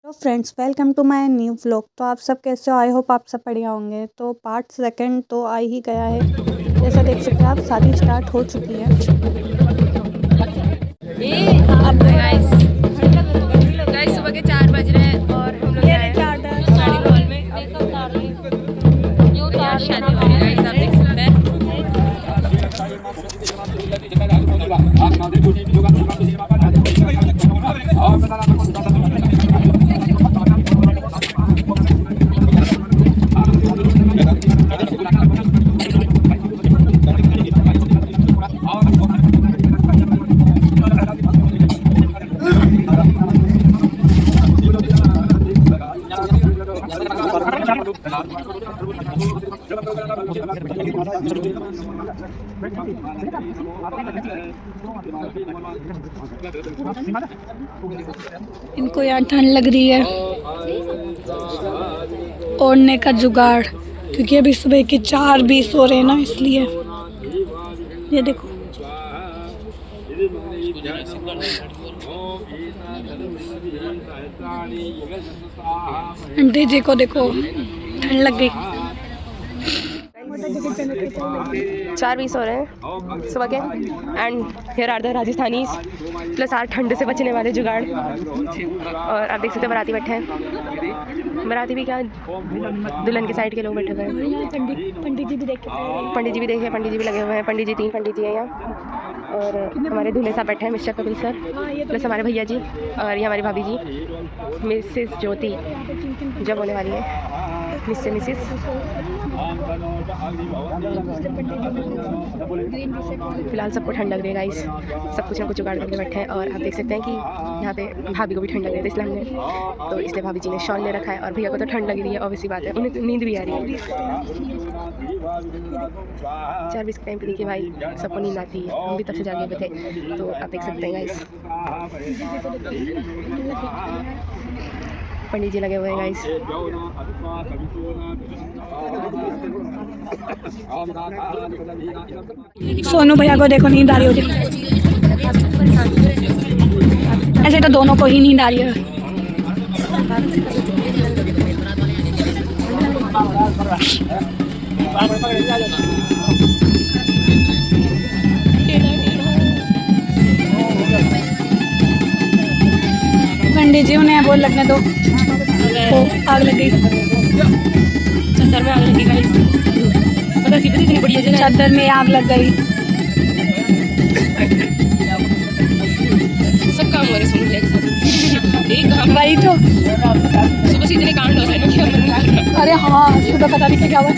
तो friends welcome to my new vlog. तो आप सब कैसे हो? आई होप आप सब बढ़िया होंगे। तो पार्ट सेकंड तो आ ही गया है। जैसा देख सकते हैं आप, शादी स्टार्ट हो चुकी है। गाइस सुबह के 4 बज रहे हैं और हम लोग शादी हॉल में यहाँ शादी हो रही है। गाइस आप देख सकते हैं। इनको यहाँ ठंड लग रही है, ओढ़ने का जुगाड़, क्योंकि अभी सुबह के 4:20 हो रहे हैं ना, इसलिए। ये देखो, आंटी जी को देखो, ठंड लग गई। 4:20 हो रहे हैं सुबह के and here are the Rajasthanis plus are ठंड से बचने वाले जुगाड़। और आप देख सकते हैं बराती बैठे हैं। बराती भी क्या, दुल्हन के साइड के लोग बैठे हुए हैं। पंडित जी भी देखे, पंडित जी भी देखे, पंडित जी भी लगे हुए हैं। पंडित जी 3 पंडित जी हैं यहाँ। और हमारे दूल्हे साहब बैठे हैं, मिस्टर कपिल सर प्लस हमारे भैया जी, और ये हमारी भाभी जी मिसेस ज्योति जब होने वाली है, मिसेस। फिलहाल सबको ठंड लग रही है गाइस, सब कुछ ना कुछ जुगाड़ करके बैठे हैं। और आप देख सकते हैं कि यहाँ पे भाभी को भी ठंड लग रही है, इसलिए इसलिए भाभी जी ने शॉल ले रखा है। और भैया को तो ठंड लग रही है, ऑब्वियसली बात है, उन्हें तो नींद भी आ रही है। 4:20 के टाइम पे देखिए भाई, सबको नींद आती है, हम भी तब से जागे हुए थे। तो आप देख सकते हैं गाइस, पंडित जी लगे हुए हैं गाइस। सोनू भैया को देखो, नींद आ रही होगी। ऐसे तो दोनों को ही नींद आ रही है। पंडित जी उन्हें बोल लगने दो। आग लग गई, चद्दर में आग लगी गाइस। पता कितनी बढ़िया जगह, चादर में आग लग गई। सब काम हो रहे सुन एक साथ। एक काम वही तो, सुबह से इतने कांड हो रहे हैं ना क्या। अरे हाँ, सुबह पता नहीं क्या हुआ।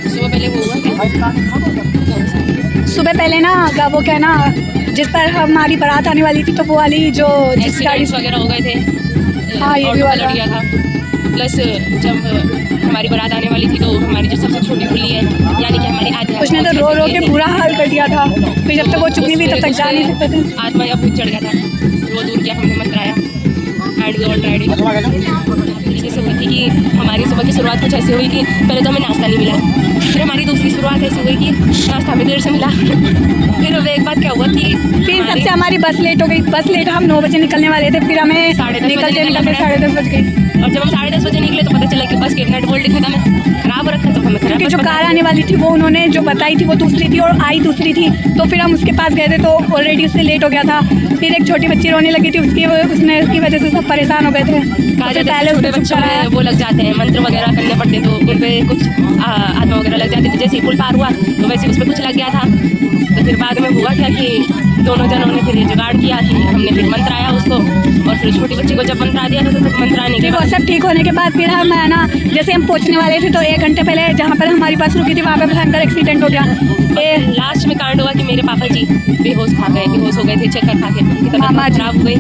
सुबह पहले वो हुआ, सुबह पहले ना वो क्या ना, जिस पर हमारी बारात आने वाली थी, तो वो वाली जो जिस गाड़ी वगैरह हो गए थे। हाँ, ये भी वाला दिया था। प्लस जब हमारी बारात आने वाली थी, तो हमारी जो सबसे छोटी गुल्ली है, यानी कि हमारी आत्मा, उसने तो रो रो के बुरा हाल कर दिया था। फिर जब तक वो चुप नहीं हुई तब तक जा नहीं सकते थे। आत्मा या भूत चढ़ गया था, रो दूर किया हमने, मंत्राया एंड ऑल ट्राइड। जैसे हुई थी कि हमारी सुबह की शुरुआत कुछ ऐसी हुई कि पहले तो हमें नाश्ता नहीं मिला, फिर हमारी दूसरी शुरुआत ऐसी हुई कि नाश्ता हमें देर से मिला। फिर एक बात क्या हुआ कि फिर सबसे हमारी बस लेट हो गई। बस लेट, हम 9 बजे निकलने वाले थे, फिर हमें निकलते 10:30 बज गई। और जब हम 10:30 बजे निकले तो पता चला कि बस के नेट वोल्ट खत्म है, खराब रखा। तो हमें क्योंकि जो कार आने वाली थी वो उन्होंने जो बताई थी वो दूसरी थी और आई दूसरी थी। तो फिर हम उसके पास गए थे, तो ऑलरेडी उससे लेट हो गया था। फिर एक छोटी बच्ची रोने लगी थी, उसकी वजह से सब परेशान हो गए थे। पहले छोटे बच्चों में वो लग जाते हैं, मंत्र वगैरह करने पड़ते, तो उन पर कुछ आत्मा वगैरह लग जाती थी। जैसे पुल पार हुआ तो वैसे उस पर कुछ लग गया था। तो फिर बाद में हुआ क्या कि दोनों जनों ने फिर ये जुगाड़ किया कि हमने फिर मंत्र आया उसको, और फिर छोटी बच्ची को जब मंत्रा दिया था तो मंत्राने के वो सब ठीक होने के बाद फिर हम है ना, जैसे हम पहुंचने वाले थे तो 1 घंटे पहले जहाँ पर हमारी बस रुकी थी वहाँ पे भयंकर एक्सीडेंट हो गया। लास्ट में कांड हुआ कि मेरे पापा जी बेहोश हो गए थे, चक्कर खा के, उनकी तबीयत खराब हो गई।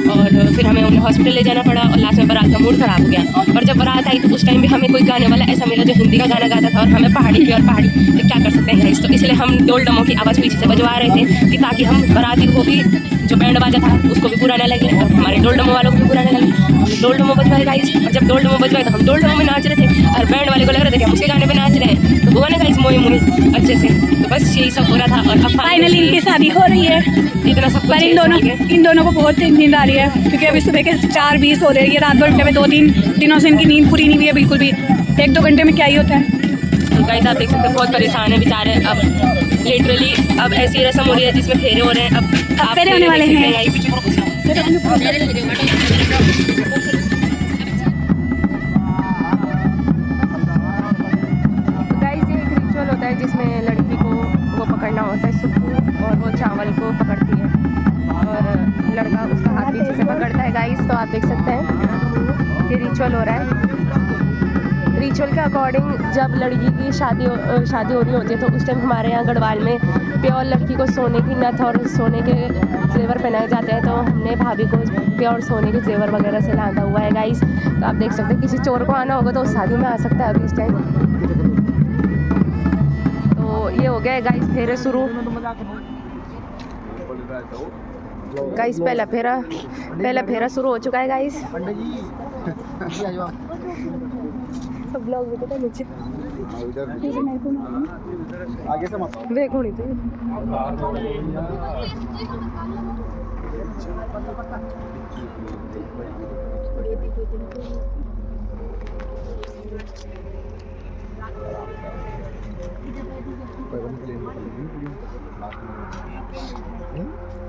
और फिर हमें उन्हें हॉस्पिटल ले जाना पड़ा, और लास्ट में बारात का मूड खराब हो गया। और जब बारात आई तो उस टाइम भी हमें कोई गाने वाला ऐसा मिला जो हिंदी का गाना गाता था, और हमें पहाड़ी की, और पहाड़ी तो क्या कर सकते हैं गाइस। तो इसलिए हम डोल डमों की आवाज़ पीछे से बजवा रहे थे कि ताकि हम बाराती को भी, जो बैंड बाजा था उसको भी बुरा न लगे, और हमारे डोल डमों वालों को भी बुरा न लगे। डोल डमो बजवाए गाइस, और जब डोल डमो बजवाए तो हम डोल डमो में नाच रहे थे और बैंड वाले को लग रहा था कि हम उसके गाने पे नाच रहे हैं, तो हुआ ना गाइस मोए मोए अच्छे से। तो बस यही सब हो रहा था और अब फाइनली इनकी शादी हो रही है। इतना सब पर कुछ इन दोनों को बहुत नींद आ रही है, क्योंकि अभी सुबह के 4:20 हो रही है। रात भर में 2-3 दिनों से इनकी नींद पूरी नहीं हुई है बिल्कुल भी। 1-2 घंटे में क्या ही होता है। गाइस आप देख सकते हैं बहुत परेशान है बेचारे। अब लिटरली अब ऐसी रस्म हो रही है जिसमें फेरे हो रहे हैं। अब फेरे होने वाले हैं गाइस। तो गाइस ये एक रिचुअल होता है जिसमें लड़की को वो पकड़ना होता है सुप्पू, और वो चावल को पकड़ती है और लड़का उसका हाथ पीछे से पकड़ता है गाइस। तो आप देख सकते हैं ये रिचुअल हो रहा है। रिचुअल के अकॉर्डिंग जब लड़की की शादी हो रही होती है तो उस टाइम हमारे यहाँ गढ़वाल में प्योर लड़की को सोने की नथ और सोने के जेवर पहनाए जाते हैं। तो हमने भाभी को प्योर सोने के जेवर वगैरह से लादा हुआ है गाइस। तो आप देख सकते हैं किसी चोर को आना होगा तो उस शादी में आ सकता है अभी इस टाइम। तो ये हो गया है गाइस फेरे शुरू। गाइस पहला फेरा शुरू हो चुका है गाइस। ब्लॉग भी तो नीचे आगे से मत देखो नहीं तो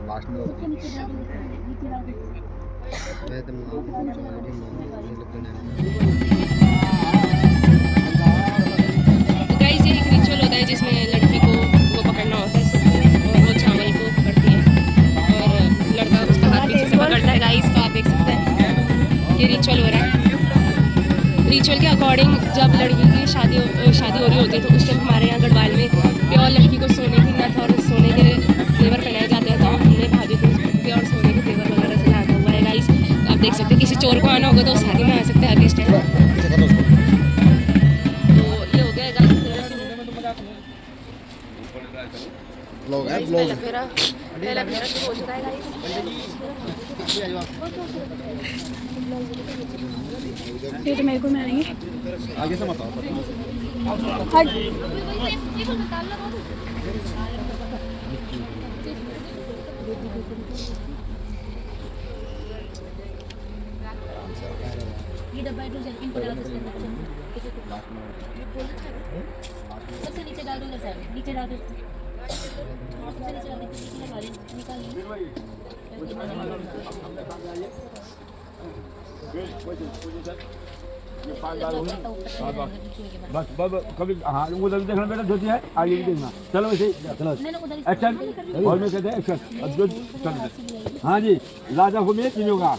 लास्ट में गाइस ये एक रिचुअल होता है जिसमें लड़की को वो पकड़ना होता है सुप्पू, और वो चावल को पकड़ती है और लड़का उसका हाथ पीछे से पकड़ता है गाइस। तो आप देख सकते हैं ये रिचुअल हो रहा है। रिचुअल के अकॉर्डिंग जब लड़की की शादी हो रही होती है तो उस टाइम हमारे यहाँ गढ़वाल में प्योर लड़की को सोने की नथ और सोने के जेवर पहनाए जाते हैं। तो हमने भाभी को प्योर सोने के जेवर वगैरह से लादा हुआ है गाइस। तो आप देख सकते हैं किसी चोर को आना होगा तो शादी में आ सकता है अभी इस टाइम। तो ये हो गया गाइस पहला फेरा शुरू हो चुका है गाइस। ये तो मेरे को मारेंगे। आगे से मत ये डब्बा है जो जर्किन पड़ा है उसके अंदर सबसे नीचे डाल दो उधर साइड नीचे डाल दो सबसे नीचे डाल दो नीचे लगा दो निकाल बस कभी हाँ उधर देखना बेटा धोती है आगे भी देखना। चलो वैसे चलो एक्शन और में कहते हैं एक्शन। अब जो चल हाँ जी राजा को में तीनों का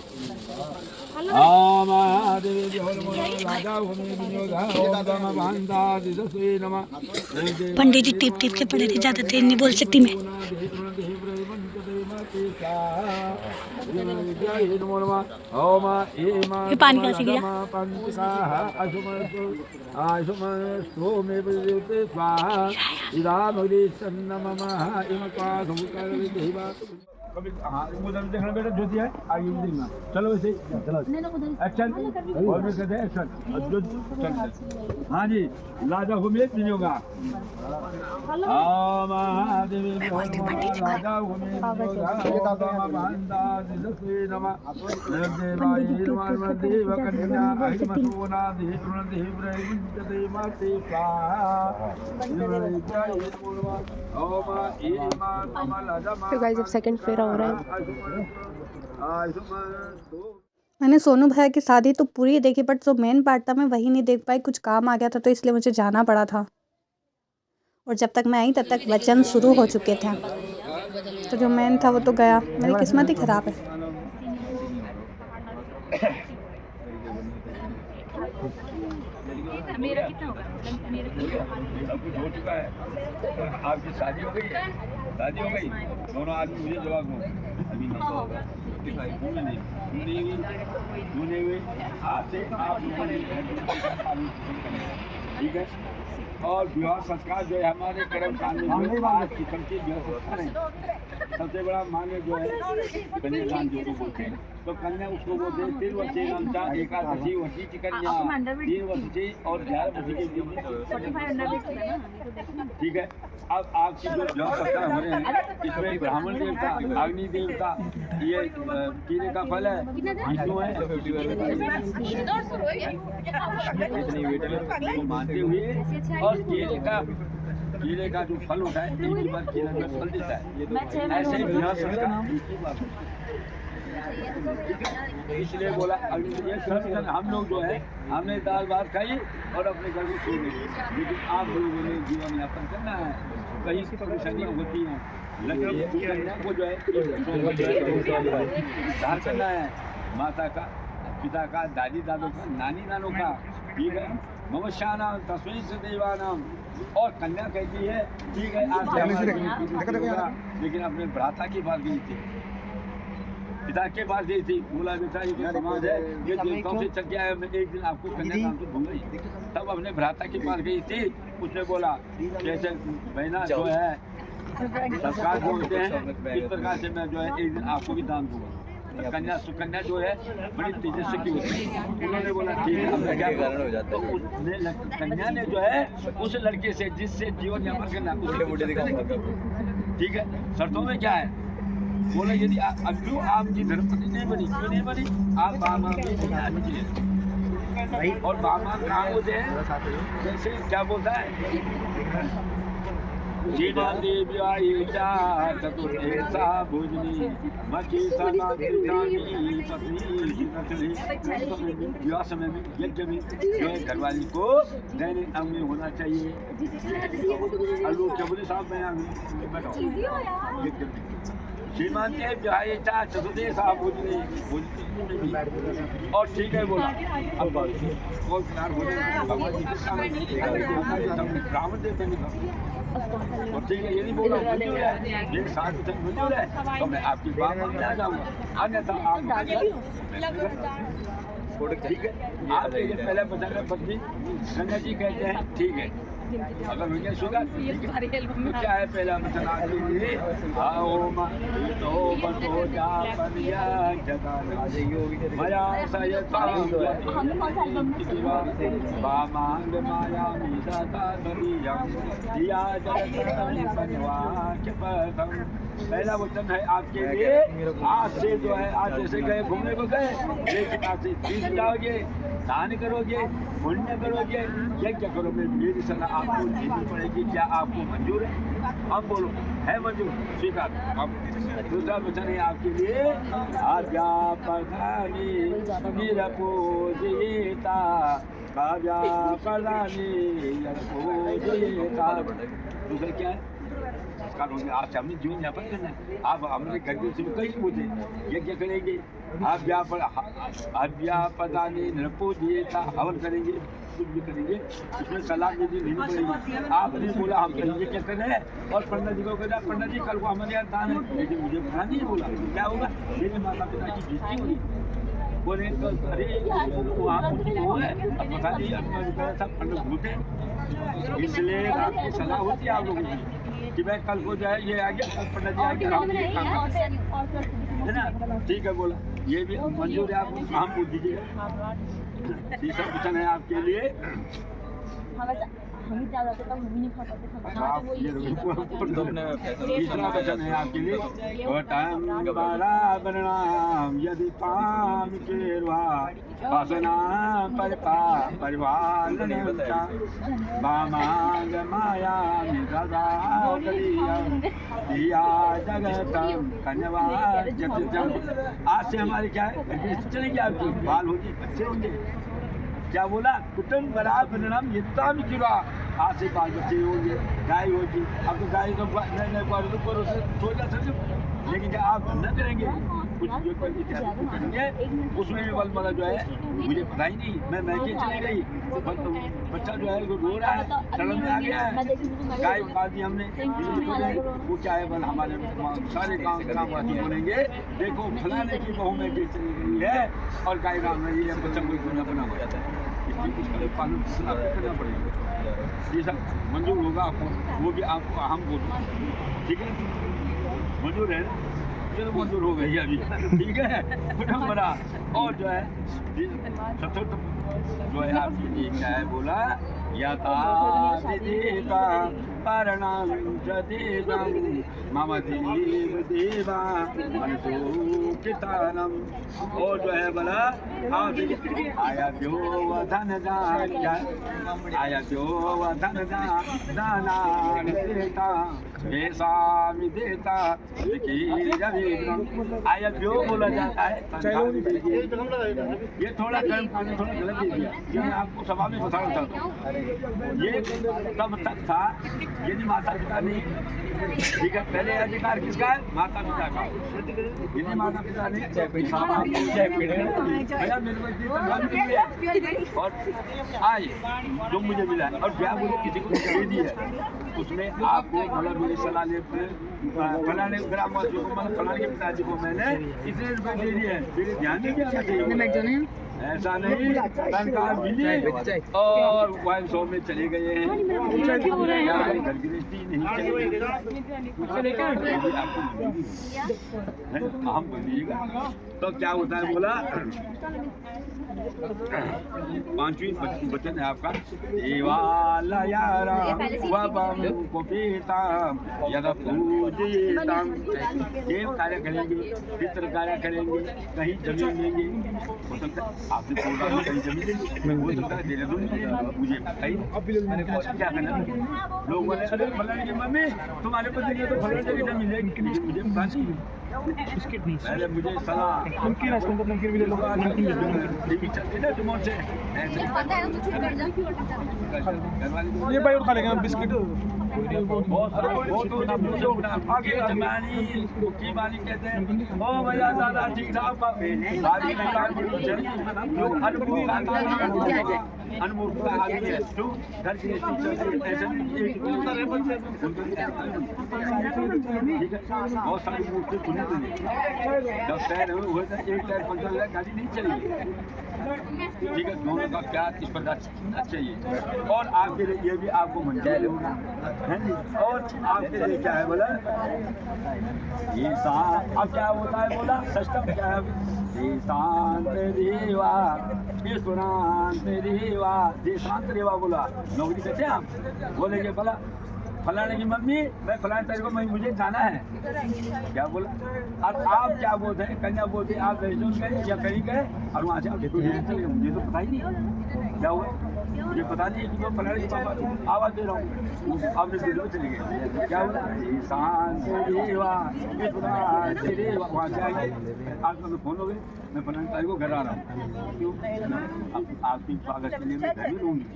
पंडित जी टिप टिप के पड़े थे, ज्यादा तेज नहीं बोल सकती मैं। ये पानी कैसे गया? कभी हाँ उधर देखना बेटा धोती है आगे भी देखना। चलो वैसे चलो एक्शन और में कहते हैं एक्शन। अब जो चल हाँ जी राजा को में तीनों का तो गाइस अब सेकंड फेरा हो रहा है। मैंने सोनू भैया की शादी तो पूरी देखी, बट जो मेन पार्ट था मैं वही नहीं देख पाई। कुछ काम आ गया था तो इसलिए मुझे जाना पड़ा था, और जब तक मैं आई तब तक वचन शुरू हो चुके थे। तो जो मेन था वो तो गया। मेरी किस्मत ही ख़राब है। आपकी शादी हो गई है? शादी हो गई? दोनों आदमी मुझे जवाब दो। अभी नहीं होगा। ठीक है। और विवाह संस्कार जो है हमारे कर्म कांड में आज की सबसे बड़ा मान्य जो है कन्यादान जो बोलते हैं। तो कन्या उसको बोलते हैं 3 वर्षीय नामचा एकादशी वर्षीची कन्या 3 वर्षीची और 11 वर्षीची ठीक है। अब आपकी जो पत्थर हमारे हैं इसमें ब्राह्मण देवता, अग्नि देवता, ये कीड़े का फल है, विष्णु है, तो मानते हुए और कीड़े का जो फल होता है एक बार कीड़े में फल देता है, ऐसे ही इसलिए बोला हम लोग जो है हमने दाल भात खाई और अपने घर में सो गए, लेकिन आप लोगों ने जीवन यापन करना है, कहीं परेशानियाँ होती हैं, कन्या को जो है उद्धार करना है, माता का, पिता का, दादी दादों का, नानी नानों का, ठीक है। मवश्यानाम तस्वीर से देवानाम, और कन्या कहती है ठीक है आप लेकिन अपने भ्राता के पास गई थी, पिता के पास गई थी, बोला बेटा ये क्या समाज है, ये देवताओं से चल के आया, मैं एक दिन आपको कन्या काम से दूंगी। तब अपने भ्राता के पास गई थी, उसने बोला कैसे बहना जो है संस्कार बोलते हैं इस प्रकार से मैं जो है एक दिन आपको भी दान दूंगा। कन्या सुकन्या जो है बड़ी तेजस्वी की होती है, उन्होंने बोला ठीक है अब क्या कारण हो जाता है। तो कन्या ने जो है उस लड़के से जिससे जीवन यापन करना ठीक है, शर्तों में क्या है, बोले यदि अब क्यों आपकी धर्मपत्नी नहीं बनी, क्यों नहीं बनी, आप बामा में और बामा कहाँ होते हैं, जैसे क्या बोलता है जीवा देव्या चतुर्था भोजनी मची विवाह समय में यज्ञ में जो है घरवाली को दैनिक अंग में होना चाहिए। लोग क्या बोले साहब मैं यज्ञ में श्रीमंत विवाहिता चतुर्थे सा भोजनी और ठीक है बोला। अब कौन प्यार हो भगवान जी के सामने ब्राह्मण देवता नहीं और ठीक है यदि बोला मंजूर है, मेरे साथ मंजूर है तो मैं आपकी बात में आ जाऊँगा, अन्यथा आप ठीक है। आप ये पहले बताना पत्नी गंगा जी कहते हैं ठीक है, अगर मुझे सुना तो क्या है पहला बताना आओ तो बनो जा बनिया जगा माया सयता बामांग माया मिदाता बनिया दिया बनवा के पथम। पहला वचन है आपके लिए, आज से जो है आज जैसे गए घूमने को गए, लेकिन आज से तीर्थ जाओगे, दान करोगे, पुण्य करोगे, यज्ञ करोगे, मेरी सलाह आपको देनी पड़ेगी। क्या आपको मंजूर है? अब बोलो है मंजूर, स्वीकार। अब दूसरा वचन है आपके लिए आज्ञा प्रधानी निरपोजिता, आज्ञा प्रधानी निरपोजिता। दूसरा क्या है? आज हमने जीवन यापन करना है, आप हमने घर के कहीं पूछे यज्ञ करेंगे, अव्यापदानी नृपोजिता, हवन करेंगे, कुछ भी करेंगे, उसमें सलाह यदि नहीं पड़ेगी। आपने बोला हम करेंगे क्या करें और पंडित जी को कहना पंडित जी कल को हमारे यहाँ दान है, लेकिन मुझे पता नहीं बोला क्या होगा, मेरे माता पिता की बेइज्जती होगी। बोले तो अरे वहाँ वो है अब पता नहीं सब पंडित भूते, इसलिए आपकी सलाह होती है आप लोगों की कि भाई कल को जाए ये आ गया, कल पंडित जी आ गया, है ना, ठीक है बोला ये भी मंजूर है, आप काम पूछ दीजिएगा। तीसरा क्वेश्चन है आपके लिए तीसरा वचन है आपके लिए यदि पाम केरवा वासना परिवार बामांग माया जगतम कन्या। आज से हमारे क्या है चलेंगे, आपकी बाल होगी, बच्चे होंगे, क्या बोला कुटुंब बराबर परिणाम इतना भी किया, आज से बाल बच्चे होंगे, गाय होगी। अब तो गाय तो सोचा समझो, लेकिन क्या आप न करेंगे कुछ जो करेंगे उसमें भी बल जो है मुझे पता ही नहीं, मैं मैके चली गई, बच्चा जो है रो रहा है, सड़न में आ गया है, गाय पाल दी हमने, वो क्या है बल हमारे सारे काम बोलेंगे देखो फलाने की बहू मैके चली गई है और गाय राम रही है, बच्चा कोई गुना बना हो जाता है, इसलिए कुछ पालन करना पड़ेगा। ये सब मंजूर होगा आपको, वो भी आपको हम बोलो ठीक है, मंजूर है से तो मंजूर हो गई अभी, ठीक है। बड़ा और जो है चतुर्थ जो है आपके लिए क्या है बोला, यथा विदिता परणां प्रदेशं मम देव देवा मनसो कितानम। और जो है बोला आया जो वधन आया जो वधन दाना देता ऐसा भी देता। आया जो बोला जाता है ये थोड़ा गर्म पानी थोड़ा गलत दे दिया, ये मैं आपको सभा में बताना चाहता हूँ। ये तब तक था यदि माता पिता नहीं, ठीक है, पहले अधिकार किसका है, माता पिता का। यदि माता पिता नहीं भैया मेरे बच्चे और आए जो मुझे मिला है और क्या मुझे किसी को दे दी है, उसमें आपको मतलब मेरी सलाह ले फलाने ग्रामवासियों को मतलब फलाने के पिताजी को मैंने इतने रुपए दे दिए हैं, मेरे ध्यान में क्या चाहिए, ऐसा नहीं। सरकार मिली और वाइन शो में चले गए हैं, घर गृहस्थी नहीं हम बोलिएगा तो क्या होता है बोला। पांचवी वचन है आपका, देव कार्य करेंगे, पितृ कार्य करेंगे, कहीं जमीन लेंगे, हो सकता है आपने कहीं जमीन लेंगे, हो सकता है देहरादून मुझे क्या करना। लोग बोले अरे फलाने की मम्मी तुम्हारे को देंगे तो फलाने जगह जमीन लेंगे, मुझे पता नहीं, पहले मुझे सलाह नमकीन भी ले लो चलते ना तुम से ये भाई और खा लेंगे बिस्किट बहुत आगे जमानी की मालिक कहते हैं ओ भैया दादा ठीक ठाक अनमोल का आगे है तो घर की बहुत सारी मूर्ति खुली थी, जब टायर हुए थे एक टायर पंचर हुआ गाड़ी नहीं चलेगी, ठीक है। दोनों का प्यार इस प्रकार चाहिए और आपके लिए ये भी आपको मंजूर होगा है जी। और आपके लिए क्या है बोला ये अब क्या होता है बोला सिस्टम क्या है, शांत रेवा ईश्वरांत रेवा देशांत रेवा बोला। नौकरी करते हैं आप, बोलेंगे बोला फलाने की मम्मी मैं फलाने तारीख को मुझे जाना है, क्या बोला। अब आप क्या बोलते हैं, कन्या बोलते आप रेस्टोरेंट गए या कहीं गए और वहाँ से आप देखो चले गए, मुझे तो पता ही नहीं क्या हुआ, मुझे पता नहीं है कि मैं फलाने के पापा आवाज़ दे रहा हूँ, आपने वीडियो चले गए, क्या बोला शांत रेवा वहाँ से आएंगे आपका तो फोन हो गए मैं फलाने तारीख को घर आ रहा हूँ, क्यों आपकी स्वागत के लिए मैं घर में रहूँगी।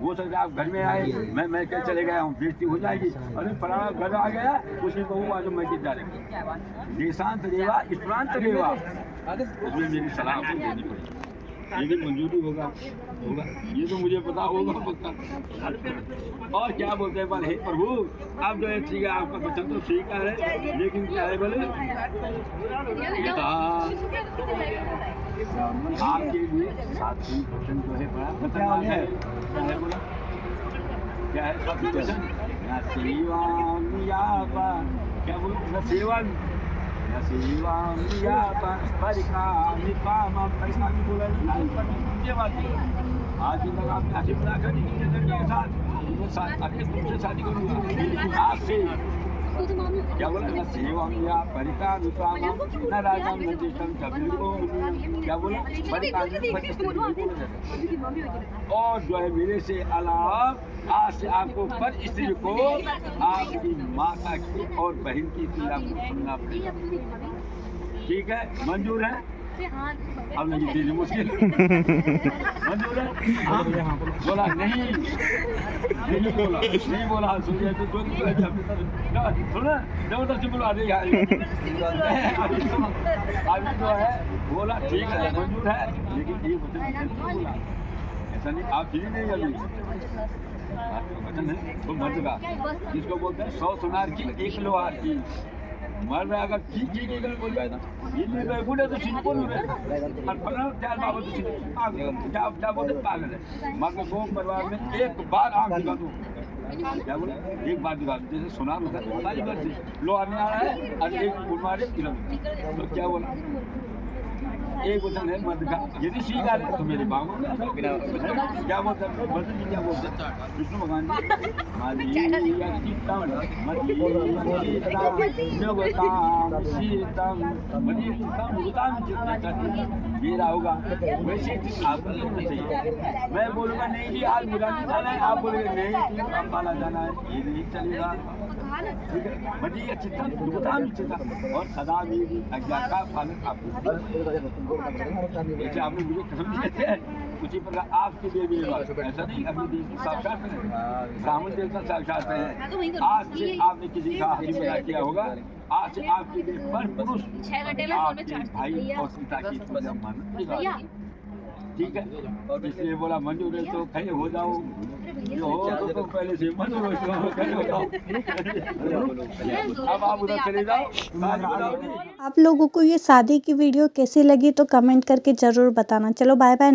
वो सकता आप घर में आए मैं क्या चले गया हूँ, बेइज्जती हो जाएगी, अरे फलाना घर आ गया उसकी बहू आज मैं किस जा रही देशांत रेवा ईश्वरांत रेवा, उसमें मेरी सलाह आपको देनी पड़ेगी, लेकिन मंजूरी होगा ये तो मुझे पता होगा पक्का। और क्या बोलते हैं बोले हे प्रभु आप जो है ठीक है आपका वचन तो स्वीकार है, लेकिन क्या है बोले आपके लिए सातवीं वचन जो है बड़ा खतरनाक है, क्या है बोला क्या है सातवीं वचन, न सेवाम यापा, क्या बोलो न सेवन न सेवाम यापा परिकामी पामा परिकामी बोला ये बात है। आज तक आपने आशीष बना कर के साथ अरे तुमसे शादी करूँगा आज से, क्या बोला न सेवा या परिकार न राजा न देशम कबीर को, क्या बोला परिकार और जो है मेरे से अलावा आज से आपको पर स्त्री को आपकी माता की और बहन की पीड़ा को सुनना पड़ेगा, ठीक है मंजूर है। अब नहीं चीज मुश्किल मंजूर है बोला नहीं बोला सुनिए तो सुना जबरदस्ती बुला दे यार अभी तो है बोला ठीक है मंजूर है, लेकिन ये बोला ऐसा नहीं आप चीजें नहीं अभी वचन है तो मर्द का जिसको बोलते हैं 100 सुनार की 1 लोहार की, मर्द अगर ठीक बोल जाए ना ये बोले तो सिंह बोलू रे और फला चार बाबा तो सिंह क्या बोलते पागल है। मर्द को परिवार में एक बार आंख दिखा दो क्या बोला एक बात दिखा जैसे सुना होता है सारी बात लो आने आ रहा है और एक मारे तो क्या बोला एक वचन है मत का यदि स्वीकार है तो मेरे बाबू क्या बोलते हैं भरत जी क्या बोलते हैं विष्णु भगवान जी मेरा होगा वैसे आपको लेना चाहिए मैं बोलूँगा नहीं जी आज मुरानी जाना है आप बोलोगे नहीं अम्बाला जाना है ये नहीं चलेगा ठीक है बढ़िया चिंता दुकान चिंता और सदा मेरी आज्ञा का पालन आपको जैसे आपने मुझे कसम दी है उसी प्रकार आपके लिए भी ऐसा नहीं अपने देश में साक्षात है ब्राह्मण देवता साक्षात है आज से आपने किसी का हाथी पैदा किया होगा आज से आपके लिए पर पुरुष भाई और पिता की सम्मान ठीक है इसलिए बोला मंजूर है तो खड़े हो जाओ जो हो तो पहले से मंजूर हो खड़े हो जाओ अब आप उधर चले जाओ आप लोगों को ये शादी की वीडियो कैसी लगी तो कमेंट करके ज़रूर बताना। चलो बाय बाय।